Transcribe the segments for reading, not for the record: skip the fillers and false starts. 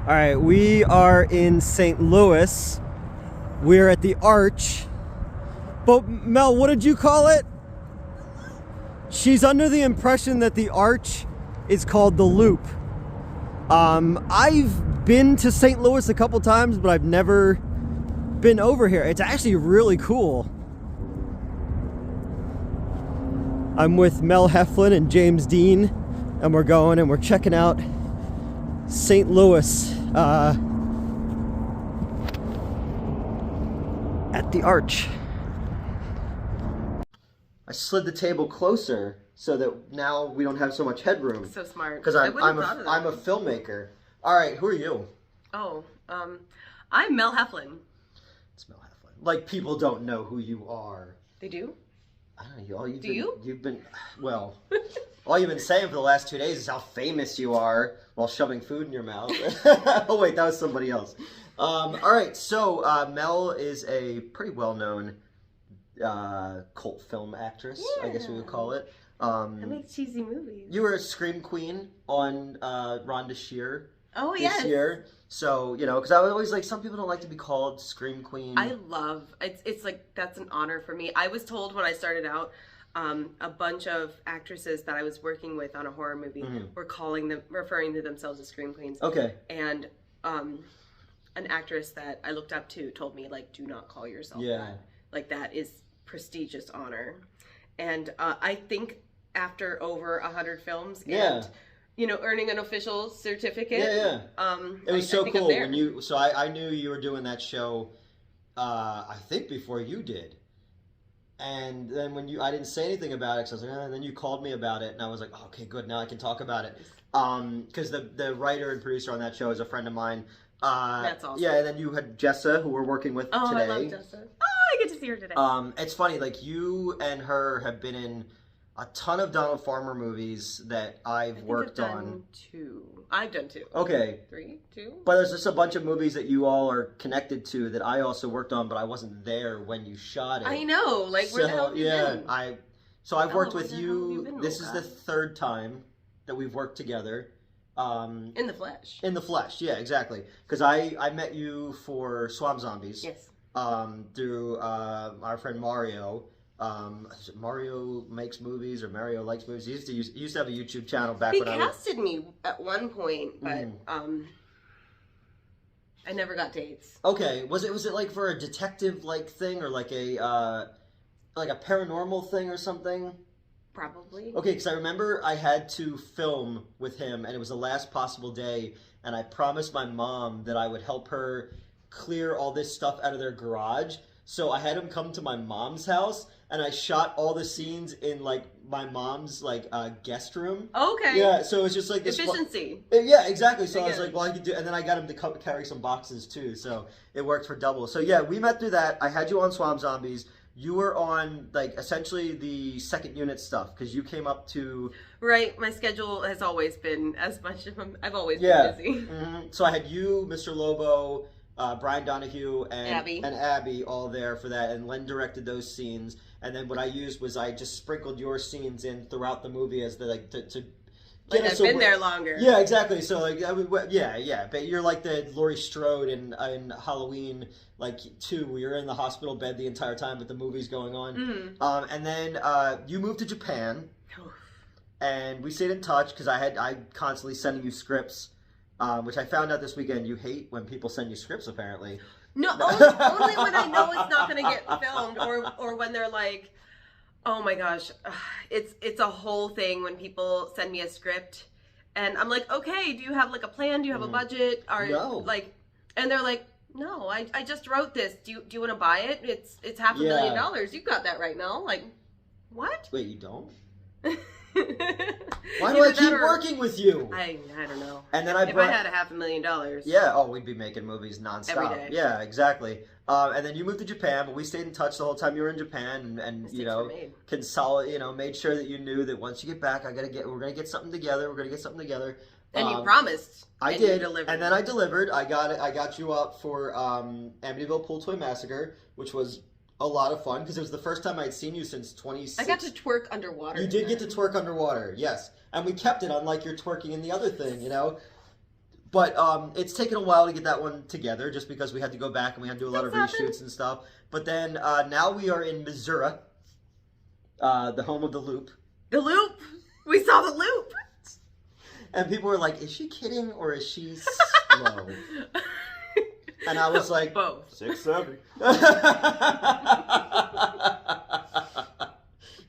All right, we are in St. Louis. We're at the Arch. But Mel, what did you call it? She's under the impression that the Arch is called the Loop. I've been to St. Louis a couple times, but I've never been over here. It's actually really cool. I'm with Mel Heflin and James Dean, and we're going and we're checking out St. Louis at the Arch. I slid the table closer so that now we don't have so much headroom. So smart. Because I'm a filmmaker. All right, who are you? Oh, I'm Mel Heflin. It's Mel Heflin. Like, people don't know who you are. They do? I don't know. You've been, well, all you've been saying for the last 2 days is how famous you are while shoving food in your mouth. Oh, wait, that was somebody else. All right, so Mel is a pretty well-known cult film actress, I guess we would call it. I make cheesy movies. You were a scream queen on Rhonda Shear this year. So, you know, because I was always like, some people don't like to be called scream queen. I love, it's like, that's an honor for me. I was told when I started out, a bunch of actresses that I was working with on a horror movie were referring to themselves as scream queens. Okay. And an actress that I looked up to told me, like, do not call yourself that. Like, that is prestigious honor. And I think after over 100 films and you know, earning an official certificate. It was so cool when you. So I knew you were doing that show. I think before you did. And then when I didn't say anything about it, because I was like, and then you called me about it, and I was like, oh, okay, good, now I can talk about it. Because the writer and producer on that show is a friend of mine. That's awesome. Yeah, and then you had Jessa, who we're working with today. I love Jessa. Oh, I get to see her today. It's funny, like, you and her have been in a ton of Donald Farmer movies that I've worked on. I've done two. Okay. 3, 2. But there's just a bunch of movies that you all are connected to that I also worked on, but I wasn't there when you shot it. I know. Like, where the hell have you been? I've worked with you. This is the third time that we've worked together. In the flesh. In the flesh, yeah, exactly. Because I met you for Swamp Zombies. Yes. Through our friend Mario. Mario Makes Movies or Mario Likes Movies. He used to have a YouTube channel back when I was... He casted me at one point, but I never got dates. Okay, was it like for a detective like thing or like a paranormal thing or something? Probably. Okay, because I remember I had to film with him, and it was the last possible day, and I promised my mom that I would help her clear all this stuff out of their garage. So I had him come to my mom's house, and I shot all the scenes in, like, my mom's, like, guest room. Okay. Yeah, so it's just like this... Efficiency. Yeah, exactly. So I was like, well, I could do... And then I got him to carry some boxes, too, so it worked for double. So, yeah, we met through that. I had you on Swamp Zombies. You were on, like, essentially the second unit stuff, because you came up to... Right. My schedule has always been as much of a... I've always been busy. So I had you, Mr. Lobo... Brian Donahue and Abby all there for that, and Len directed those scenes. And then what I used was I just sprinkled your scenes in throughout the movie as to like I've been there longer. Yeah, exactly. So like, but you're like the Laurie Strode in Halloween, like 2, where you're in the hospital bed the entire time, but the movie's going on. And then you moved to Japan, and we stayed in touch because I constantly sending you scripts. Which I found out this weekend you hate when people send you scripts, apparently. No, only when I know it's not going to get filmed, or when they're like, oh my gosh, it's a whole thing when people send me a script, and I'm like, okay, do you have like a plan? Do you have a budget? No. Like, and they're like, no, I just wrote this. Do you want to buy it? It's $500,000. You got that right now. Like, what? Wait, you don't? Why do I keep working with you? I don't know. And then if I had $500,000. Yeah, we'd be making movies nonstop. Every day. Yeah, exactly. And then you moved to Japan, but we stayed in touch the whole time you were in Japan, and you know, made sure that you knew that once you get back, we're gonna get something together. And you promised. I and did, you delivered. and then I delivered. I got you up for Amityville Pool Toy Massacre, which was a lot of fun because it was the first time I'd seen you since 2016. I got to twerk underwater. You did get to twerk underwater, yes. And we kept it, unlike your twerking in the other thing, you know? But it's taken a while to get that one together, just because we had to go back and we had to do a lot of reshoots and stuff. But then now we are in Missouri, the home of the Loop. The Loop. We saw the Loop. And people were like, "Is she kidding or is she slow?" And I was like, both. 6:30.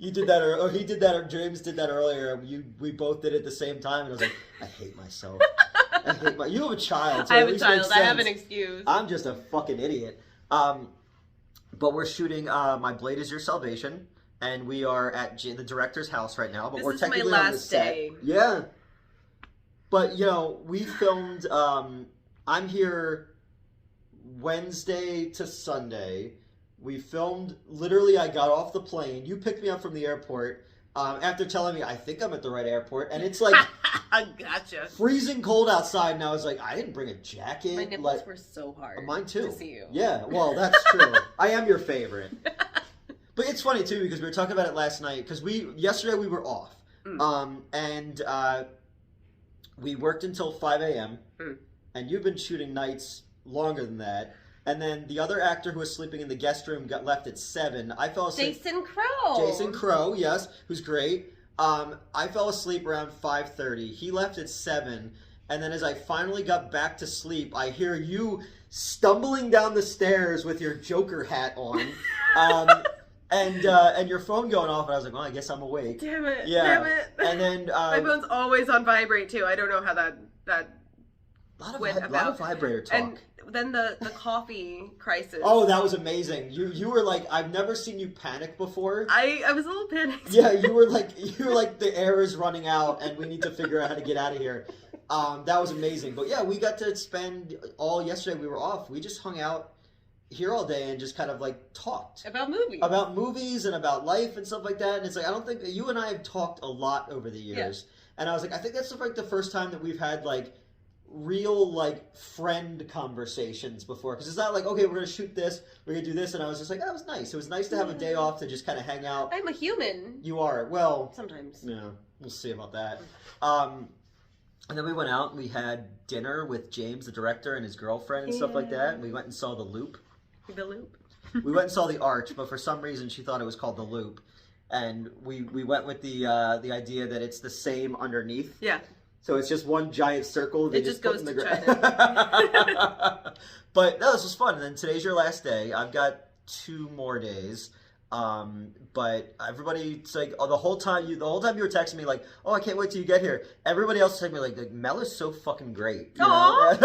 You did that, or he did that, or James did that earlier. We both did it at the same time, and I was like, I hate myself. You have a child. So I have a child. I have an excuse. I'm just a fucking idiot. But we're shooting My Blade Is Your Salvation, and we are at the director's house right now. But we're technically on the set. Day. Yeah. But we filmed. I'm here Wednesday to Sunday. We filmed, literally, I got off the plane. You picked me up from the airport after telling me I think I'm at the right airport. And it's like gotcha. Freezing cold outside. And I was like, I didn't bring a jacket. My nipples were so hard. Mine too. To see you. Yeah, well, that's true. I am your favorite. But it's funny, too, because we were talking about it last night. Because yesterday we were off. And we worked until 5 a.m. And you've been shooting nights longer than that. And then the other actor who was sleeping in the guest room got left at 7. I fell asleep. Jason Crow. Jason Crow, yes, who's great. I fell asleep around 5:30. He left at 7. And then as I finally got back to sleep, I hear you stumbling down the stairs with your Joker hat on. And your phone going off. And I was like, well, I guess I'm awake. Damn it. Yeah. Damn it. And then... my phone's always on vibrate, too. I don't know how that a lot of vibrator talk. And then the coffee crisis. Oh, that was amazing. You were like, I've never seen you panic before. I was a little panicked. Yeah, you were like the air is running out and we need to figure out how to get out of here. That was amazing. But yeah, we got to spend all yesterday. We were off. We just hung out here all day and just kind of like talked about movies and about life and stuff like that. And it's like, I don't think you and I have talked a lot over the years. Yeah. And I was like, I think that's like the first time that we've had like real like friend conversations before, because it's not like, okay, we're gonna shoot this, we're gonna do this, and I was just like, that was nice. It was nice to have a day off to just kind of hang out. I'm a human. You are. Well, sometimes. Yeah, we'll see about that. And then we went out and we had dinner with James, the director, and his girlfriend and stuff like that. And we went and saw the Loop. The Loop. We went and saw the Arch, but for some reason she thought it was called the Loop, and we went with the idea that it's the same underneath. Yeah. So it's just one giant circle. It just goes to China. But no, this was fun. And then today's your last day. I've got 2 more days. But everybody's like, the whole time you were texting me like, oh, I can't wait till you get here. Everybody else was texting me like Mel is so fucking great. You know?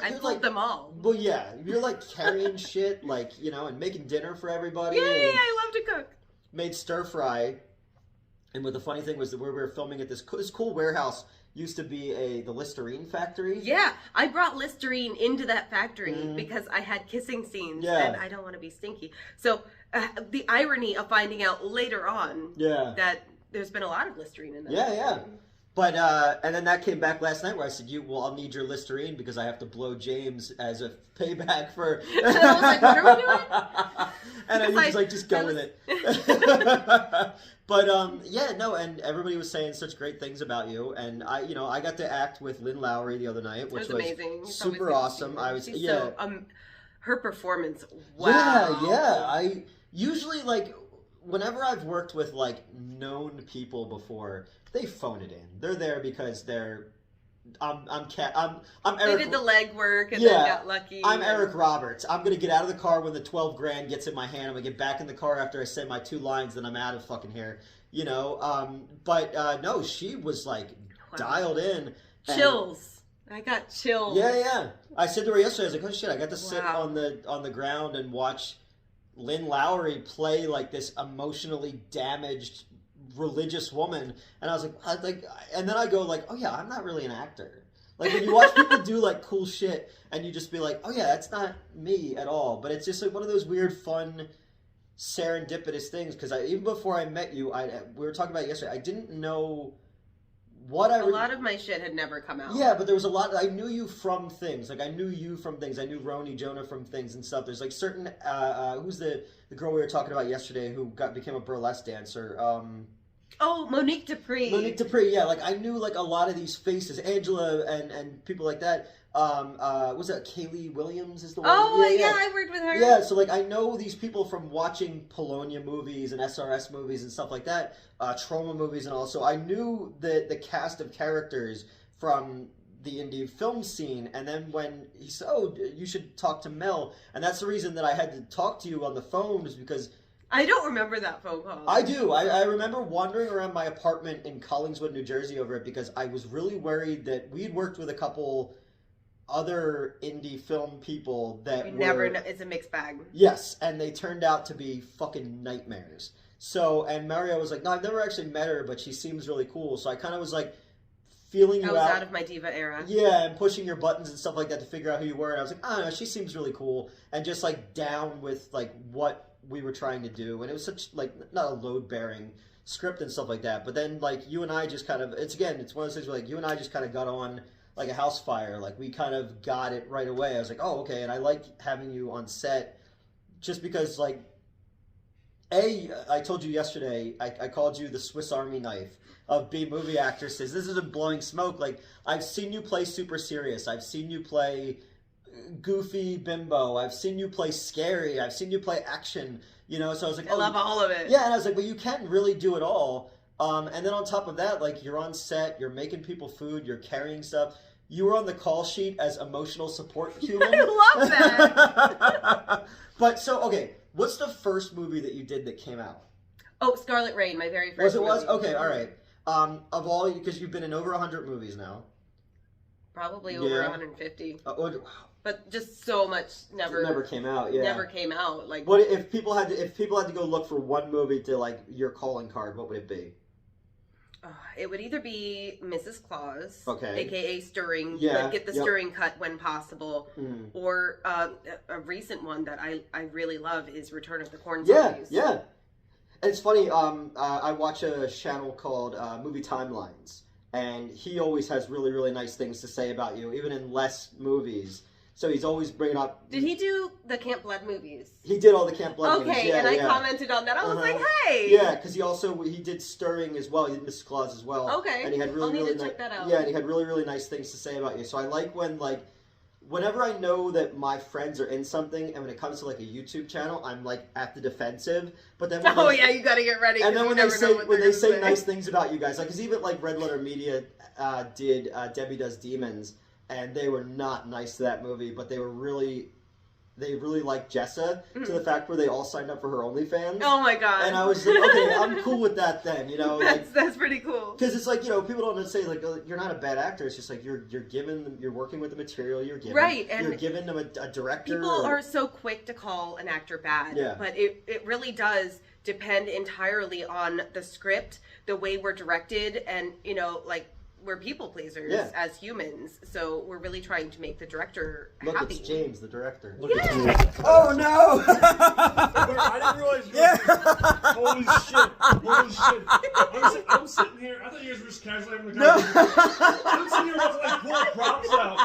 I told them all. Well, yeah, you're like carrying shit, like, and making dinner for everybody. Yeah, I love to cook. Made stir fry. And what the funny thing was that where we were filming at this cool warehouse used to be the Listerine factory. Yeah, I brought Listerine into that factory because I had kissing scenes and I don't want to be stinky. So the irony of finding out later on that there's been a lot of Listerine in that factory. Yeah. But, and then that came back last night where I said, I'll need your Listerine because I have to blow James as a payback for... And I was like, what are we doing? And I was like, just go with it. But, and everybody was saying such great things about you. And I got to act with Lynn Lowry the other night, which was amazing. Super awesome. She's so, her performance, wow. Yeah. I usually, like, whenever I've worked with, like, known people before... They phone it in. They're there because they're. I'm Eric. They did the legwork and then got lucky. I'm Eric Roberts. I'm gonna get out of the car when the $12,000 gets in my hand. I'm gonna get back in the car after I say my 2 lines. Then I'm out of fucking here. But no, she was like dialed in. Chills. I got chills. Yeah. I said to her yesterday, I was like, oh shit, I got to sit on the ground and watch Lynn Lowry play like this emotionally damaged religious woman, and I was like, and then I go like, oh yeah, I'm not really an actor. Like when you watch people do like cool shit, and you just be like, oh yeah, that's not me at all. But it's just like one of those weird, fun, serendipitous things. Because even before I met you, we were talking about it yesterday. I didn't know what a lot of my shit had never come out. Yeah, but there was a lot. I knew you from things. Like I knew you from things. I knew Roni Jonah from things and stuff. There's like certain who's the girl we were talking about yesterday who became a burlesque dancer. Oh, Monique Dupree. Monique Dupree, yeah. Like, I knew, like, a lot of these faces. Angela and people like that. Was that Kaylee Williams is the one? Oh, yeah, I worked with her. Yeah, so, like, I know these people from watching Polonia movies and SRS movies and stuff like that, trauma movies and all. So I knew the cast of characters from the indie film scene. And then when he said, oh, you should talk to Mel. And that's the reason that I had to talk to you on the phone, is because... I don't remember that phone call. I do. I remember wandering around my apartment in Collingswood, New Jersey over it, because I was really worried that we'd worked with a couple other indie film people that it's a mixed bag. Yes, and they turned out to be fucking nightmares. So, and Mario was like, no, I've never actually met her, but she seems really cool. So I kind of was like, feeling you out. I was out of my diva era. Yeah, and pushing your buttons and stuff like that to figure out who you were. And I was like, I don't know, she seems really cool. And just like down with like what we were trying to do. And it was such like not a load-bearing script and stuff like that. But then like you and I just kind of, it's one of those things where like you and I just kind of got on like a house fire. Like we kind of got it right away. I was like, oh, okay. And I like having you on set just because like, I told you yesterday, I called you the Swiss Army knife of B-movie actresses. This isn't blowing smoke. Like, I've seen you play super serious. I've seen you play goofy bimbo. I've seen you play scary. I've seen you play action. You know, so I was like, I love all of it. Yeah, and I was like, but you can really do it all. And then on top of that, like, you're on set, you're making people food, you're carrying stuff. You were on the call sheet as emotional support human. I love that. But so, okay, what's the first movie that you did that came out? Oh, Scarlet Rain, my very first movie. Was? Okay, all right. Of all, because you've been in over 100 movies now. Probably over 150. Wow. But just so much never came out. Yeah, never came out. Like, what if people had to go look for one movie to like your calling card? What would it be? It would either be Mrs. Claus, okay, aka stirring, get the stirring cut when possible, or a recent one that I really love is Return of the Corn Zombies. Yeah. It's funny. I watch a channel called Movie Timelines, and he always has really, really nice things to say about you, even in less movies. So he's always bringing up... Did he do the Camp Blood movies? He did all the Camp Blood movies. Okay, and I commented on that. I was like, hey! Yeah, because he did Stirring as well. He did Mrs. Claus as well. Okay, and he had really, I'll need to check that out. Yeah, and he had really, really nice things to say about you. So I like when, like, whenever I know that my friends are in something, and when it comes to, like, a YouTube channel, I'm, like, at the defensive. But then when you gotta get ready. And then when they say nice things about you guys, like, because even, like, Red Letter Media did Debbie Does Demons, and they were not nice to that movie, but they really liked Jessa to the fact where they all signed up for her OnlyFans. Oh my god! And I was like, okay, I'm cool with that then, you know. That's pretty cool. Because it's like, you know, people don't say like you're not a bad actor. It's just like you're working with the material you're given. Right, and you're giving them a director. People are so quick to call an actor bad, but it really does depend entirely on the script, the way we're directed, and you know, like. We're people pleasers as humans, so we're really trying to make the director happy. Look, it's James, the director. Look at you. Oh no! I didn't realize you were Holy shit. I'm sitting here. I thought you guys were just casually having a conversation. I'm sitting here about to like pull props out.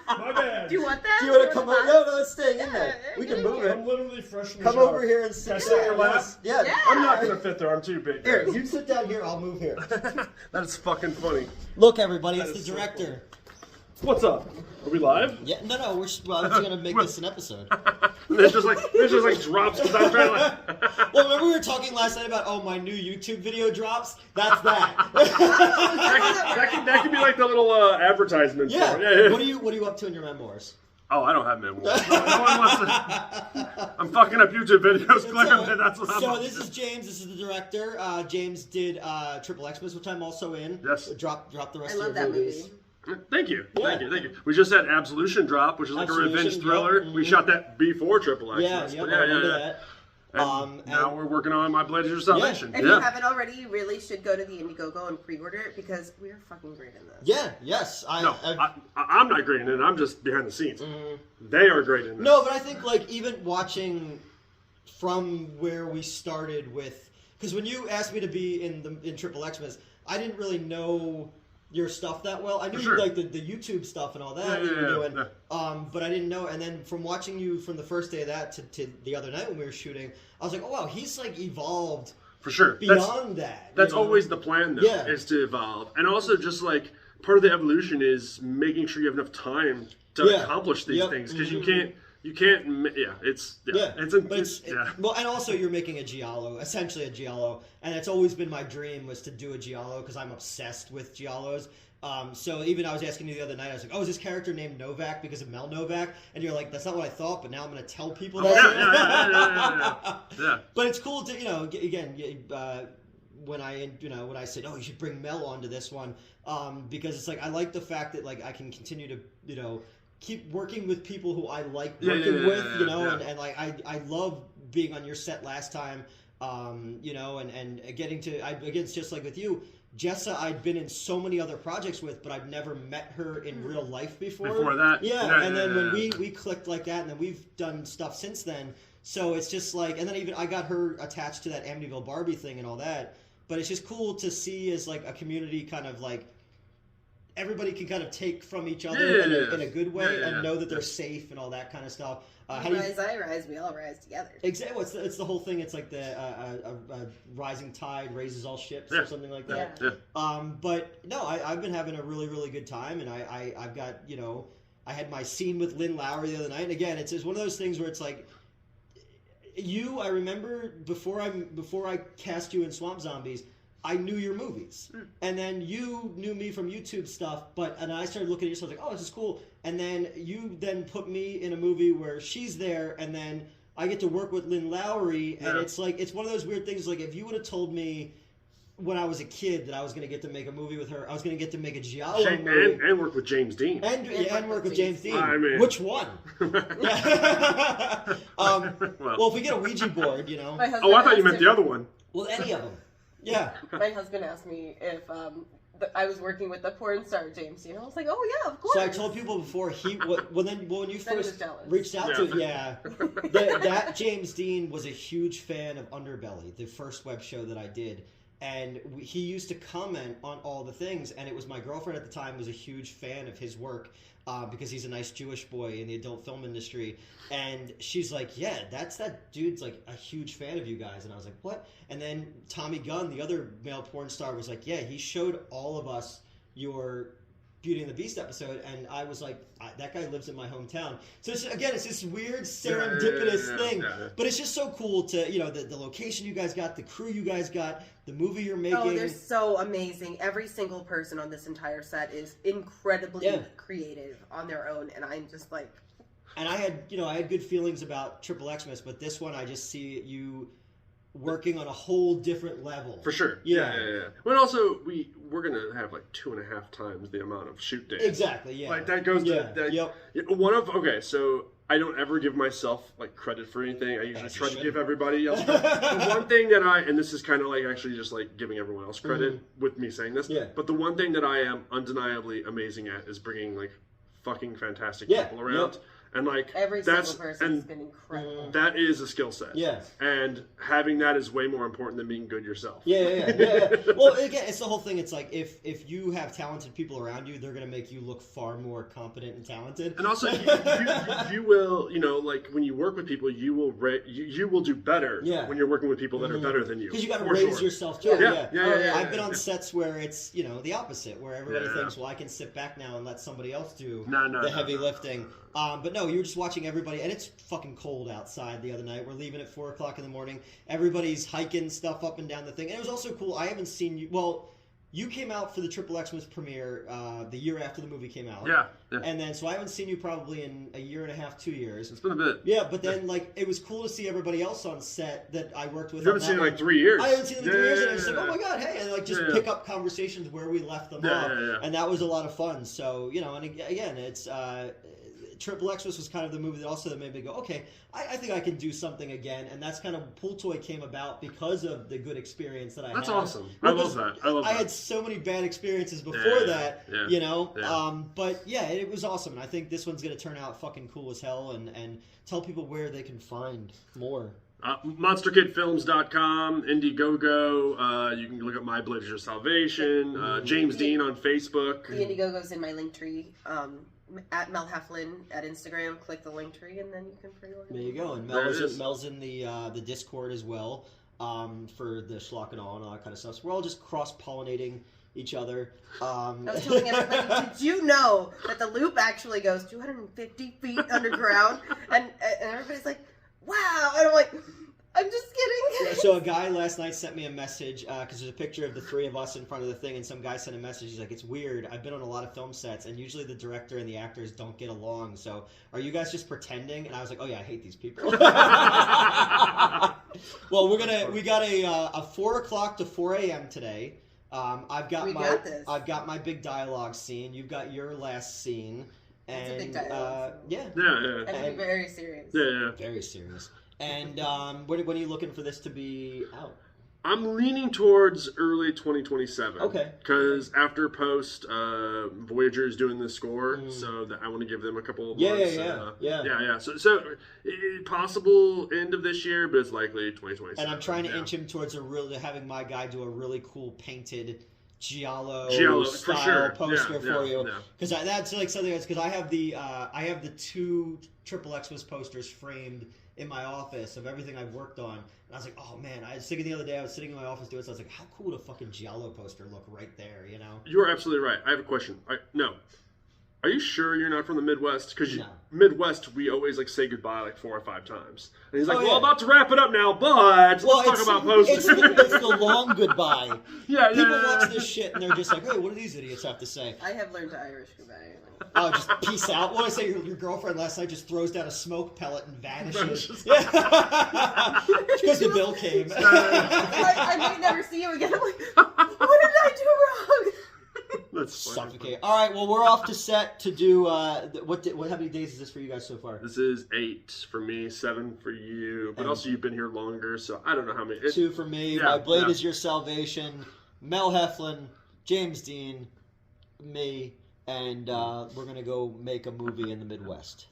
My bad. Do you want that? Do you want to come over? No, it's staying in there. We can move it. I'm literally fresh from the Come shower. over here and sit in your lap. Yeah. I'm not going to fit there. I'm too big. Here, you sit down here. I'll move here. That's fucking funny. Look, everybody, it's the director. So what's up? Are we live? Yeah, no, I'm just gonna make this an episode. This just like drops because I'm trying to. Well, remember we were talking last night about my new YouTube video drops. That's that. that could be like the little advertisement. Yeah. Yeah. What are you up to in your memoirs? Oh, I don't have memoirs. No one wants to. I'm fucking up YouTube videos. Clearly, that's what I'm. So this is James. This is the director. James did Triple Xmas, which I'm also in. Yes. Drop the rest of your movies. Movie. Thank you. Thank you. We just had Absolution drop, which is like a revenge thriller. Yep. We shot that before Triple Xmas. Yeah, I remember that. And now we're working on My Blade is Your Salvation. If you haven't already, you really should go to the Indiegogo and pre-order it because we're fucking great in this. Yeah, yes. I'm not great in it. I'm just behind the scenes. They are great in this. No, but I think like even watching from where we started with, because when you asked me to be in Triple Xmas, I didn't really know your stuff that well. I knew you like the YouTube stuff and all that you were doing, but I didn't know. And then from watching you from the first day of that to the other night when we were shooting, I was like, oh wow, he's like evolved For sure. beyond that. That's always the plan, though, is to evolve. And also just like part of the evolution is making sure you have enough time to accomplish these things, because you can't, well, and also you're making a giallo, essentially a giallo, and it's always been my dream was to do a giallo because I'm obsessed with giallos. So even I was asking you the other night, I was like, oh, is this character named Novak because of Mel Novak? And you're like, that's not what I thought, but now I'm going to tell people that. Yeah. But it's cool to, again, when I said, oh, you should bring Mel onto this one, because it's like, I like the fact that like I can continue to, keep working with people who I like working with, and like I love being on your set last time, and getting to, it's just like with you, Jessa, I'd been in so many other projects with, but I've never met her in real life before. Before that? And then when we clicked like that, and then we've done stuff since then, so it's just like, and then even I got her attached to that Amityville Barbie thing and all that, but it's just cool to see as like a community kind of like, everybody can kind of take from each other in a good way and know that they're safe and all that kind of stuff. I rise, we all rise together. Exactly. It's the whole thing. It's like the rising tide raises all ships or something like that. But no, I've been having a really, really good time, and I've got, I had my scene with Lynn Lowry the other night, and again, it's one of those things where it's like, I remember before I cast you in Swamp Zombies, I knew your movies, and then you knew me from YouTube stuff. And I started looking at you, so I was like, "Oh, this is cool." And then you then put me in a movie where she's there, and then I get to work with Lynn Lowry, and it's like it's one of those weird things. Like if you would have told me when I was a kid that I was going to get to make a movie with her, I was going to get to make a giallo movie and work with James Dean, and work with James Dean. I mean, which one? Well, if we get a Ouija board, I thought you meant the other one. Well, any of them. Yeah. My husband asked me if I was working with the porn star James Dean. I was like, oh yeah, of course. So I told people before when you first reached out to that James Dean was a huge fan of Underbelly, the first web show that I did. And he used to comment on all the things, and it was my girlfriend at the time was a huge fan of his work because he's a nice Jewish boy in the adult film industry. And she's like, yeah, that dude's like a huge fan of you guys. And I was like, what? And then Tommy Gunn, the other male porn star, was like, yeah, he showed all of us your Beauty and the Beast episode, and I was like, that guy lives in my hometown. So it's this weird serendipitous thing, but it's just so cool to the location you guys got, the crew you guys got, the movie you're making. Oh, they're so amazing. Every single person on this entire set is incredibly creative on their own, and I'm just like. And I had good feelings about Triple Xmas, but this one I just see you working on a whole different level. For sure. Yeah. But also, we're going to have like 2.5 times the amount of shoot days. Exactly, yeah. Like that goes to that. So I don't ever give myself like credit for anything. I usually try to give everybody else credit. The one thing that and this is kind of like actually just like giving everyone else credit with me saying this. Yeah. But the one thing that I am undeniably amazing at is bringing like fucking fantastic people around. Yep. And like every single person has been incredible. That is a skill set. Yeah. And having that is way more important than being good yourself. Yeah. Well, again, it's the whole thing. It's like if you have talented people around you, they're going to make you look far more competent and talented. And also, you will, like when you work with people, you will do better when you're working with people that are better than you. Because you got to raise yourself too. Yeah. I've been on sets where it's the opposite, where everybody thinks, well, I can sit back now and let somebody else do the heavy lifting. But no, you were just watching everybody, and it's fucking cold outside the other night. We're leaving at 4 o'clock in the morning. Everybody's hiking stuff up and down the thing. And it was also cool. I haven't seen you. Well, you came out for the Triple Xmas premiere the year after the movie came out. Yeah. And then, so I haven't seen you probably in a year and a half, 2 years. It's been a bit. Yeah, but then, like, it was cool to see everybody else on set that I worked with. You haven't seen in like 3 years. I haven't seen them in 3 years, and I was like, oh my god, hey, and like just pick up conversations where we left them off. And that was a lot of fun. So, and again, it's. Triple Xmas was kind of the movie that made me go, okay, I think I can do something again, and that's kind of Pool Toy came about because of the good experience that I had. That's awesome. I love that. I had so many bad experiences before that, but yeah, it was awesome, and I think this one's going to turn out fucking cool as hell, and tell people where they can find more. MonsterKidFilms.com, Indiegogo. You can look up My Blade Is Your Salvation. James Dean on Facebook. The Indiegogo's in my link tree. At Mel Heflin at Instagram, click the link tree, and then you can pre-order. There you go, and Mel's in the Discord as well. for the schlock and all that kind of stuff. So we're all just cross-pollinating each other. I was telling everybody, did you know that the loop actually goes 250 feet underground? And everybody's like, wow. And I'm like, I'm just kidding. So a guy last night sent me a message, because there's a picture of the three of us in front of the thing, and some guy sent a message. He's like, it's weird. I've been on a lot of film sets, and usually the director and the actors don't get along. So are you guys just pretending? And I was like, oh yeah, I hate these people. Well, we got a 4 o'clock to 4 a.m. today. I've got my big dialogue scene. You've got your last scene. And, it's a big dialogue. Yeah. And very serious. Yeah. Very serious. And when are you looking for this to be out? I'm leaning towards early 2027. Okay. Because after post, Voyager is doing the score, so that I want to give them a couple of months. Yeah. So possible end of this year, but it's likely 2027. And I'm trying to inch him towards having my guy do a really cool painted Giallo style poster for you, because that's like something else. Because I have the 2 XXX posters framed in my office of everything I've worked on, and I was like, oh man, I was thinking the other day, I was sitting in my office doing it, so I was like, how cool would a fucking Giallo poster look right there, you know? You are absolutely right. I have a question. No. Are you sure you're not from the Midwest? Because No. Midwest, we always like say goodbye like 4 or 5 times. And he's like, yeah. about to wrap it up now, but let's talk about posters. It's the long goodbye. People yeah. watch this shit and they're just like, hey, what do these idiots have to say? I have learned to Irish goodbye. Oh, just peace out. What did I say? Your girlfriend last night just throws down a smoke pellet and vanishes. Yeah. Because the bill came. I may never see you again. I'm like, what did I do wrong? That's funny. Suffocate. All right, well, we're off to set to do, how many days is this for you guys so far? This is 8 for me, 7 for you. But also you've been here longer, so I don't know how many. 2 for me. My Blade is Your Salvation. Mel Heflin, James Dean, me, and we're going to go make a movie in the Midwest.